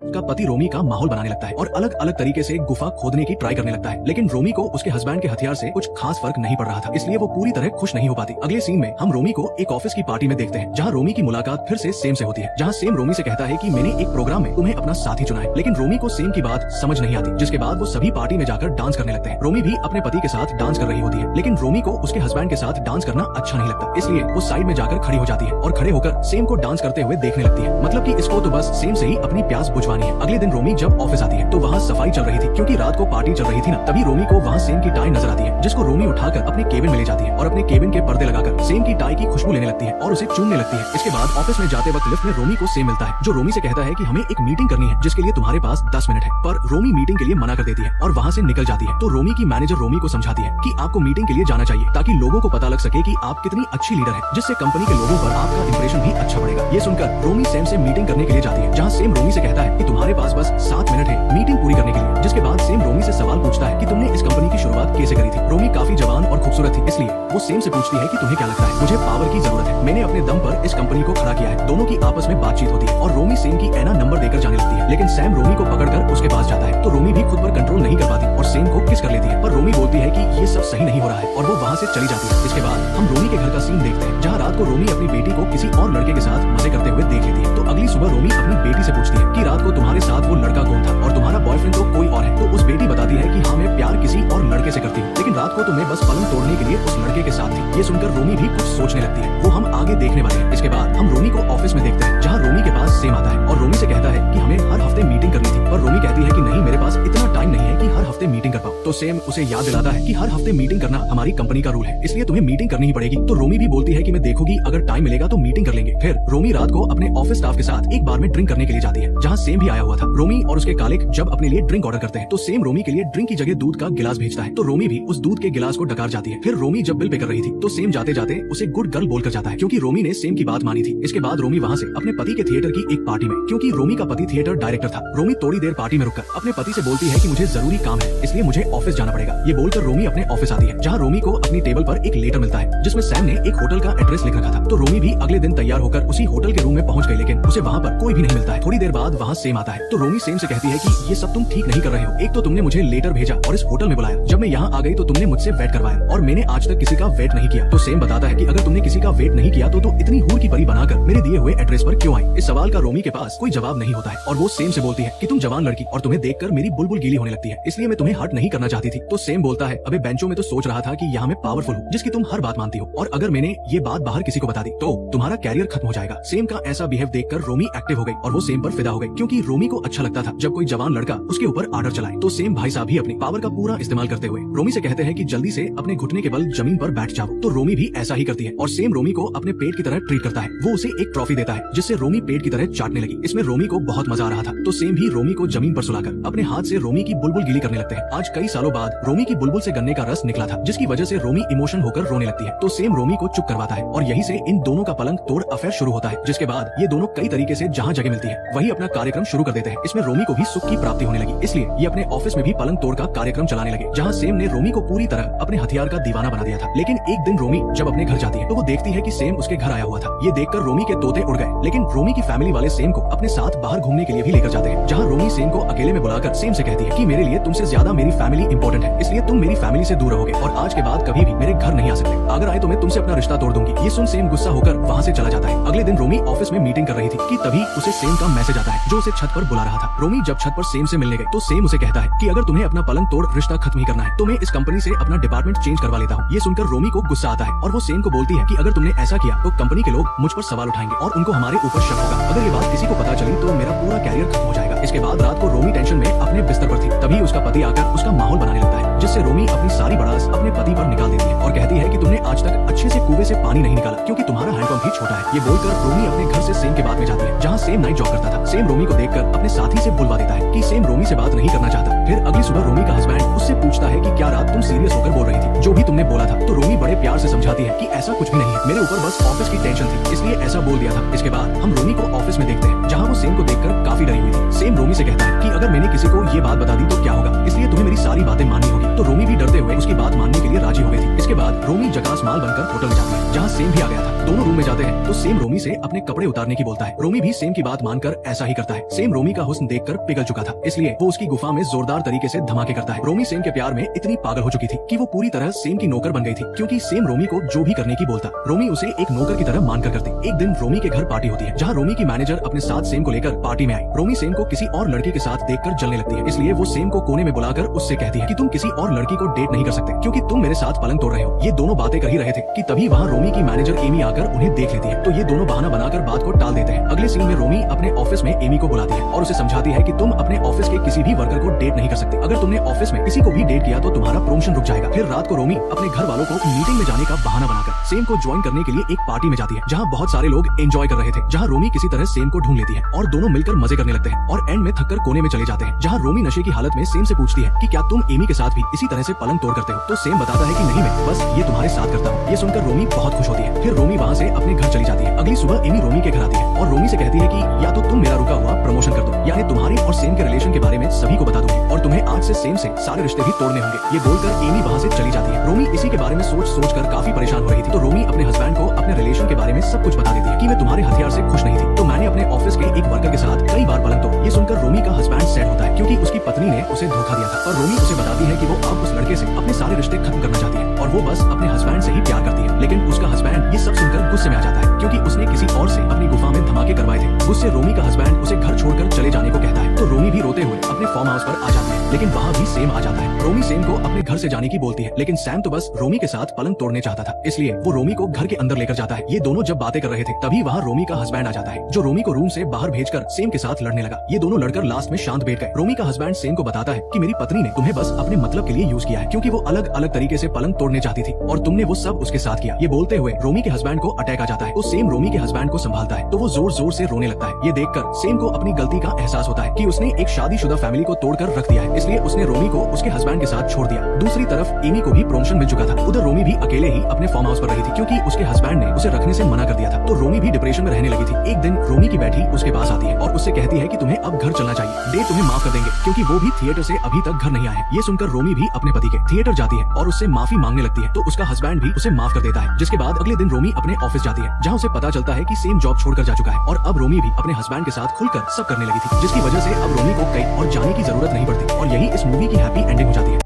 का पति रोमी का माहौल बनाने लगता है और अलग अलग तरीके से गुफा खोदने की ट्राई करने लगता है, लेकिन रोमी को उसके हस्बैंड के हथियार से कुछ खास फर्क नहीं पड़ रहा था, इसलिए वो पूरी तरह खुश नहीं हो पाती। अगले सीन में हम रोमी को एक ऑफिस की पार्टी में देखते हैं, जहाँ रोमी की मुलाकात फिर से सेम से होती है, जहाँ सेम रोमी से कहता है कि मैंने एक प्रोग्राम में तुम्हें अपना साथी चुना है, लेकिन रोमी को सेम की बात समझ नहीं आती, जिसके बाद वो सभी पार्टी में जाकर डांस करने लगते हैं। रोमी भी अपने पति के साथ डांस कर रही होती है, लेकिन रोमी को उसके हस्बैंड के साथ डांस करना अच्छा नहीं लगता, इसलिए वो साइड में जाकर खड़ी हो जाती है और खड़े होकर सेम को डांस करते हुए देखने लगती है। मतलब कि इसको तो बस सेम से ही अपनी प्यास बुझवानी है। अगले दिन रोमी जब ऑफिस आती है तो वहाँ सफाई चल रही थी, क्योंकि रात को पार्टी चल रही थी ना, तभी रोमी को वहाँ सेम की टाई नजर आती है, जिसको रोमी उठाकर अपने केबिन में ले जाती है और अपने केबिन के पर्दे लगाकर सेम की टाई की खुशबू लेने लगती है और उसे चूमने लगती है। इसके बाद ऑफिस में जाते वक्त लिफ्ट में रोमी को सेम मिलता है, जो रोमी से कहता है कि हमें एक मीटिंग करनी है, जिसके लिए तुम्हारे पास 10 मिनट है, पर रोमी मीटिंग के लिए मना कर देती है और वहाँ से निकल जाती है। तो रोमी की मैनेजर रोमी को समझाती है कि आपको मीटिंग के लिए जाना चाहिए, ताकि लोगों को पता लग सके कि आप कितनी अच्छी लीडर है, जिससे कंपनी के लोगों पर आपका इंप्रेशन भी अच्छा बढ़ेगा। ये सुनकर रोमी सेम से मीटिंग करने के लिए जाती है, जहाँ सेम रोमी से कहता है कि तुम्हारे पास बस 7 मिनट है मीटिंग पूरी करने के लिए, जिसके बाद सेम रोमी से सवाल पूछता है कि तुमने इस कंपनी की शुरुआत कैसे करी थी। रोमी काफी जवान और खूबसूरत थी, इसलिए वो सेम से पूछती है कि तुम्हें क्या लगता है, मुझे पावर की जरूरत है, मैंने अपने दम पर इस कंपनी को खड़ा किया है। दोनों की आपस में बातचीत होती है और रोमी सेम की एना नंबर देकर जाने लगती है, लेकिन सैम रोमी को पकड़कर उसके पास जाता है, तो रोमी भी खुद पर कंट्रोल नहीं कर पाती और सेम को किस कर लेती है, पर रोमी बोलती है कि ये सब सही नहीं हो रहा है और वो वहाँ से चली जाती है। इसके बाद हम रोमी के घर का सीन देखते हैं, जहाँ रात को रोमी अपनी बेटी को किसी और लड़के के साथ मजे करते हुए देख लेती है। तो अगली सुबह रोमी अपनी बेटी से पूछती है कि रात को तुम्हारे साथ वो लड़का कौन था और तुम्हारा बॉयफ्रेंड तो कोई और है। तो उस बेटी बताती है कि हाँ, मैं प्यार किसी और लड़के से करती हूँ, लेकिन रात को तुम्हें बस पलंग तोड़ने के लिए उस लड़के के साथ थी। ये सुनकर रोमी भी कुछ सोचने लगती है, वो हम आगे देखने वाले हैं। इसके बाद हम रोमी को ऑफिस में देखते हैं, जहाँ रोमी के पास सेम आता है और रोमी से कहता है कि हमें हर हफ्ते मीटिंग करनी थी, पर रोमी कहती है कि नहीं, मेरे पास इतना टाइम नहीं है कि हर हफ्ते मीटिंग कर पाऊँ। तो सेम उसे याद दिलाता है कि हर हफ्ते मीटिंग करना हमारी कंपनी का रूल है, इसलिए तुम्हें मीटिंग करनी ही पड़ेगी। तो रोमी भी बोलती है कि मैं देखूंगी, अगर टाइम मिलेगा तो मीटिंग कर लेंगे। फिर रोमी रात को अपने ऑफिस स्टाफ के साथ एक बार में ड्रिंक करने के लिए जाती है, जहाँ सेम भी आया हुआ था। रोमी और उसके कालिक जब अपने लिए ड्रिंक ऑर्डर करते हैं, तो सेम रोमी के लिए ड्रिंक की जगह दूध का गिलास भेजता है, तो रोमी भी उस दूध के गिलास को डकार जाती है। फिर रोमी जब बिल पे कर रही थी, तो सेम जाते जाते उसे गुड गर्ल बोलकर जाता है, क्योंकि रोमी ने सेम की बात मानी थी। इसके बाद रोमी वहाँ से अपने पति के थिएटर की एक पार्टी में, क्योंकि रोमी का पति थिएटर डायरेक्टर था, रोमी थोड़ी देर पार्टी में रुककर अपने पति से बोलती है कि मुझे जरूरी काम है, इसलिए मुझे ऑफिस जाना पड़ेगा। ये बोलकर रोमी अपने ऑफिस आती है, जहाँ रोमी को अपनी टेबल पर एक लेटर मिलता है, जिसमें सैम ने एक होटल का एड्रेस लिख रखा था। तो रोमी भी अगले दिन तैयार होकर उसी होटल के रूम में पहुंच गई, लेकिन उसे वहाँ पर कोई भी नहीं मिलता है। थोड़ी देर बाद वहाँ सेम आता है, तो रोमी सेम से कहती है कि ये सब तुम ठीक नहीं कर रहे हो, एक तो तुमने मुझे लेटर भेजा और इस होटल में बुलाया, जब मैं यहाँ आ गई तो तुमने मुझसे वेट करवाया और मैंने आज तक किसी का वेट नहीं किया। तो सेम बताता है कि अगर तुमने किसी का वेट नहीं किया तो इतनी हूर की परी बनाकर मेरे दिए हुए एड्रेस पर क्यों आई। इस सवाल का रोमी के पास कोई जवाब नहीं होता है और वो सेम से बोलती है कि तुम जवान लड़की और तुम्हें देखकर मेरी बुलबुल गीली होने लगती है, इसलिए मैं तुम्हें हर्ट नहीं करना चाहती थी। तो सेम बोलता है, अबे बेंचो में तो सोच रहा था कि यहाँ मैं पावरफुल हूँ, जिसकी तुम हर बात मानती हो, और अगर मैंने ये बात बाहर किसी को बता दी तो तुम्हारा कैरियर खत्म हो जाएगा। सेम का ऐसा बिहेव देखकर रोमी एक्टिव हो गई और वो सेम पर फिदा हो गई, क्योंकि रोमी को अच्छा लगता था जब कोई जवान लड़का उसके ऊपर आर्डर चलाए। तो सेम भाई साहब भी अपनी पावर का पूरा इस्तेमाल करते हुए रोमी से कहते हैं कि जल्दी से अपने घुटने के बल जमीन पर बैठ जाओ। तो रोमी भी ऐसा ही करती है और सेम रोमी को अपने पेट की तरह ट्रीट करता है। वो उसे एक ट्रॉफी देता है, जिससे रोमी पेट की तरह चाटने लगी। इसमें रोमी को बहुत मजा आ रहा था, तो सेम भी रोमी को जमीन पर सुलाकर अपने हाथ से रोमी की बुलबुल गीली करने लगते हैं। आज कई सालों बाद रोमी की बुलबुल से गन्ने का रस निकला था, जिसकी वजह से रोमी इमोशन होकर रोने लगती है। तो सेम रोमी को चुप करवाता है और यहीं से इन दोनों का पलंग तोड़ अफेयर शुरू होता है, जिसके बाद ये दोनों कई तरीके से जहाँ जगह मिलती है वही अपना कार्यक्रम शुरू कर देते हैं। इसमें रोमी को भी सुख की प्राप्ति होने लगी, इसलिए ये अपने ऑफिस में भी पलंग तोड़ का कार्यक्रम चलाने लगे, जहाँ सेम ने रोमी को पूरी तरह अपने हथियार का दीवाना बना दिया था। लेकिन एक दिन रोमी जब अपने घर जाती है तो वो देखती है कि सेम उसके घर आया हुआ था। ये देखकर रोमी के तोते उड़ गए, लेकिन रोमी की फैमिली वाले सेम को अपने साथ बाहर घूमने के लिए भी लेकर जाते हैं, जहाँ रोमी सेम को अकेले में बुलाकर सेम से कहती है कि मेरे लिए तुमसे ज्यादा मेरी फैमिली इंपॉर्टेंट है, इसलिए तुम मेरी फैमिली से दूर रहोगे और आज के बाद कभी भी मेरे घर नहीं आ सकते, अगर आए तो मैं तुमसे अपना रिश्ता तोड़ दूंगी। ये सुन सेम गुस्सा होकर वहाँ से चला जाता है। अगले दिन रोमी ऑफिस में मीटिंग कर रही थी कि तभी उसे सेम का मैसेज आता है, जो उसे छत पर बुला रहा था। रोमी जब छत पर सेम से मिलने गई तो सेम उसे कहता है कि अगर तुम्हें अपना पलंग तोड़ रिश्ता खत्म ही करना है तो मैं इस कंपनी से अपना डिपार्टमेंट चेंज करवा लेता हूँ। ये सुनकर रोमी को गुस्सा आता है और वो सेम को बोलती है कि अगर तुमने ऐसा किया तो कंपनी के लोग मुझ पर सवाल उठाएंगे और उनको हमारे ऊपर शक होगा, अगर ये बात किसी को पता चली तो मेरा पूरा कैरियर खत्म हो जाएगा। इसके बाद रात को रोमी टेंशन में अपने बिस्तर पर थी, तभी उसका पति आकर उसका माहौल बनाने लगता है, जिससे रोमी अपनी सारी बड़ास अपने पति पर निकाल देती है और कहती है कि तुमने आज तक अच्छे से कुएं से पानी नहीं निकाला, क्योंकि तुम्हारा हैंडपंप ही छोटा है। ये बोलकर रोमी अपने घर से सेम के बाद में जाती है, जहाँ सेम नाइट जॉब करता था। सेम रोमी को देखकर अपने साथी से बुलवा देता है कि सेम रोमी से बात नहीं करना चाहता। फिर अगली सुबह रोमी का हस्बैंड उससे पूछता है कि क्या रात तुम सीरियस होकर बोल रही थी, जो भी तुमने बोला था। तो रोमी बड़े प्यार से समझाती है कि ऐसा कुछ भी नहीं है, मेरे ऊपर बस ऑफिस की टेंशन थी, इसलिए ऐसा बोल दिया था। इसके बाद हम रोमी को ऑफिस में देखते हैं, जहाँ वो सेम को देखकर काफी डरी हुई थी। सेम रोमी से कहता है कि अगर मैंने किसी को ये बात बता दी तो क्या होगा, इसलिए तुम्हें मेरी सारी बातें माननी होगी। तो रोमी भी डरते हुए उसकी बात मानने के लिए राजी हो गई थी। इसके बाद रोमी जकास माल बनकर होटल में जाती है, जहाँ सेम भी आ गया था। दोनों रूम में जाते हैं तो सेम रोमी से अपने कपड़े उतारने की बोलता है। रोमी भी सेम की बात मानकर ऐसा ही करता है। सेम रोमी का हुस्न देखकर पिघल चुका था, इसलिए वो उसकी गुफा में जोरदार तरीके से धमाके करता है। रोमी सेम के प्यार में इतनी पागल हो चुकी थी कि वो पूरी तरह सेम की नौकर बन गई थी, क्योंकि सेम रोमी को जो भी करने की बोलता रोमी उसे एक नौकर की तरह मानकर करती। एक दिन रोमी के घर पार्टी होती है, जहाँ रोमी की मैनेजर अपने साथ सेम को लेकर पार्टी में आई। रोमी सेम को किसी और लड़की के साथ देखकर जलने लगती है, इसलिए वो सेम को कोने में बुलाकर उससे कहती है कि तुम किसी और लड़की को डेट नहीं कर सकते, क्योंकि तुम मेरे साथ पलंग तोड़ रहे हो। ये दोनों बातें कर ही रहे थे कि तभी वहाँ रोमी की मैनेजर एमी आकर उन्हें देख लेती है, तो ये दोनों बहाना बनाकर बात को टाल देते हैं। अगले सीन में रोमी अपने ऑफिस में एमी को बुलाती है और उसे समझाती है कि तुम अपने ऑफिस के किसी भी वर्कर को डेट नहीं कर सकते। अगर तुमने ऑफिस में किसी को भी डेट किया तो तुम्हारा प्रमोशन रुक जाएगा। फिर रात को रोमी अपने घर वालों को मीटिंग में जाने का बहाना बनाकर सेम को ज्वाइन करने के लिए एक पार्टी में जाती है, जहाँ बहुत सारे लोग एंजॉय कर रहे थे, जहाँ रोमी किसी तरह सेम को ढूंढ लेती है और दोनों मिलकर मजे करने लगते हैं और एंड में थककर कोने में चले जाते हैं, जहाँ रोमी नशे की हालत में सेम से पूछती है कि क्या तुम एमी के साथ भी इसी तरह से पलंग तोड़ करते हो, तो सेम बताता है कि नहीं, मैं बस ये तुम्हारे साथ करता हूँ। ये सुनकर रोमी बहुत खुश होती है। फिर रोमी वहाँ से अपने घर चली जाती है। अगली सुबह एमी रोमी के घर आती है और रोमी से कहती है कि या तो तुम मेरा रुका हुआ प्रमोशन कर दो, यानी तुम्हारी और सेम के रिलेशन के बारे में सभी को बता दूंगी और तुम्हें आज से सेम से सारे रिश्ते भी तोड़ने होंगे। ये बोलकर एमी वहाँ से चली जाती है। रोमी इसी के बारे में सोच कर काफी परेशान हो रही थी, तो रोमी अपने हस्बैंड को अपने रिलेशन के बारे में सब कुछ बता देती है कि मैं तुम्हारे हथियार से खुश नहीं थी, तो मैंने अपने ऑफिस के एक वर्कर के साथ कई बार पलंग तोड़ा। ये सुनकर रोमी का हस्बैंड सैड होता है, क्योंकि उसकी पत्नी ने उसे धोखा दिया था और रोमी उसे बताती है कि वो अब उस लड़के से अपने सारे रिश्ते खत्म करना चाहती है और वो बस अपने हस्बैंड से ही प्यार करती है। लेकिन उसका हस्बैंड ये सब सुनकर गुस्से में आ जाता है, क्योंकि उसने किसी और से अपनी गुफा में धमाके करवाए थे। गुस्से रोमी का हस्बैंड उसे घर छोड़कर चले जाने को कहता है, तो रोमी भी रोते हुए अपने फार्म हाउस पर आ जाती है, लेकिन वहाँ भी सेम आ जाता है। रोमी सेम को अपने घर से जाने की बोलती है, लेकिन सैम तो बस रोमी के साथ पलंग तोड़ने चाहता था, इसलिए वो रोमी को घर के अंदर लेकर जाता है। ये दोनों जब बातें कर रहे थे तभी वहाँ रोमी का हस्बैंड आ जाता है, जो रोमी को रूम से बाहर भेजकर सेम के साथ लड़ने लगा। ये दोनों लड़कर लास्ट में शांत बैठ गए। रोमी का हस्बैंड सेम को बताता है कि मेरी पत्नी ने तुम्हें बस अपने मतलब के लिए यूज किया है, क्योंकि वो अलग अलग तरीके से पलंग तोड़ने चाहती थी और तुमने वो सब उसके साथ किया। ये बोलते हुए रोमी के हस्बैंड को अटैक आ जाता है, तो सेम रोमी के हस्बैंड को संभालता है, तो वो जोर जोर से रोने लगता है। ये देखकर सेम को अपनी गलती का एहसास होता है कि उसने एक शादीशुदा फैमिली को तोड़कर रख दिया है, इसलिए उसने रोमी को उसके हस्बैंड के साथ छोड़ दिया। दूसरी तरफ एमी को भी प्रमोशन मिल चुका था। उधर रोमी भी अकेले ही अपने फार्म हाउस पर रही थी, क्योंकि उसके हस्बैंड ने उसे रखने से मना कर दिया था, तो रोमी भी डिप्रेशन में रहने लगी थी। एक दिन रोमी की बैठी उसके पास आती है और उससे कहती है कि तुम्हें अब घर चलना चाहिए, डे तुम्हें माफ कर देंगे, क्योंकि वो भी थिएटर से अभी तक घर नहीं आए। ये सुनकर रोमी भी अपने पति के थिएटर जाती है और उससे माफी मांगने लगती है, तो उसका हस्बैंड भी उसे माफ कर देता है। जिसके बाद अगले दिन रोमी अपने ऑफिस जाती है, जहाँ उसे पता चलता है कि सेम जॉब छोड़कर जा चुका है और अब रोमी भी अपने हस्बैंड के साथ खुलकर सब करने लगी थी, जिसकी वजह से अब रोमी को कहीं और जाने की जरूरत नहीं पड़ती और यही इस मूवी की हैप्पी एंडिंग हो जाती है।